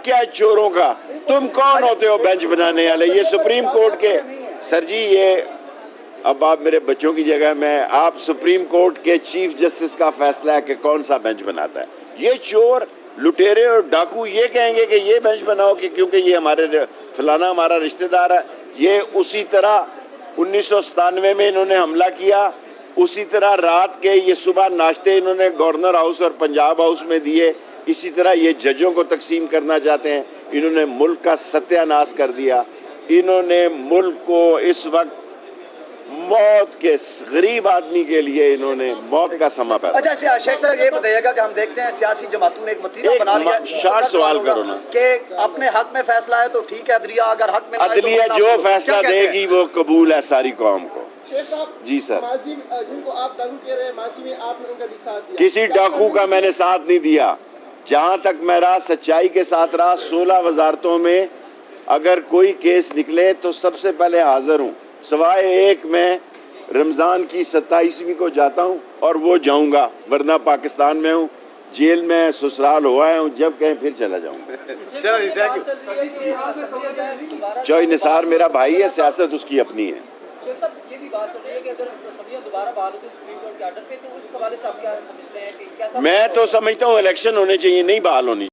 کیا ہے چوروں کا؟ تم کون ہوتے ہو بینچ بنانے والے؟ یہ سپریم کورٹ کے سر جی، یہ اب آپ میرے بچوں کی جگہ میں، آپ سپریم کورٹ کے چیف جسٹس کا فیصلہ ہے کہ کون سا بینچ بناتا ہے؟ یہ چور لٹیرے اور ڈاکو یہ کہیں گے کہ یہ بینچ بناؤ کہ کیونکہ یہ ہمارے فلانا ہمارا رشتہ دار ہے؟ یہ اسی طرح 1997 میں انہوں نے حملہ کیا، اسی طرح رات کے یہ صبح ناشتے انہوں نے گورنر ہاؤس اور پنجاب ہاؤس میں دیے، اسی طرح یہ ججوں کو تقسیم کرنا چاہتے ہیں۔ انہوں نے ملک کا ستیہ ناش کر دیا، انہوں نے ملک کو اس وقت موت کے غریب آدمی کے لیے انہوں نے موت کا سما پیدا۔ اچھا شیخ صاحب یہ بتائیے گا کہ ہم دیکھتے ہیں سیاسی جماعتوں نے ایک وتیرہ بنا لیا ہے، شارٹ سوال کرو نا، کہ اپنے حق میں فیصلہ ہے تو ٹھیک ہے، عدلیہ اگر حق میں عدلیہ جو فیصلہ دے گی وہ قبول ہے ساری قوم کو۔ جی سر، جن کو آپ ڈاکو کہہ رہے ہیں ماضی میں آپ نے ان کا بھی ساتھ دیا، کسی ڈاکو کا میں نے ساتھ نہیں دیا۔ جہاں تک میں رہا سچائی کے ساتھ رہا، 16 وزارتوں میں اگر کوئی کیس نکلے تو سب سے پہلے حاضر ہوں، سوائے ایک میں رمضان کی 27ویں کو جاتا ہوں اور وہ جاؤں گا، ورنہ پاکستان میں ہوں، جیل میں سسرال ہوا ہوں، جب کہیں پھر چلا جاؤں گا۔ چوئی نثار میرا بھائی ہے، سیاست اس کی اپنی ہے۔ شیخ صاحب یہ بھی بات چل رہی ہے کہ اگر اسمبلیاں دوبارہ بحال ہوتی ہیں سپریم کورٹ کے آرڈر پہ، تو اس حوالے سے آپ کیا سمجھتے ہیں کہ کیا؟ میں تو سمجھتا ہوں الیکشن ہونے چاہیے، نہیں بحال ہونی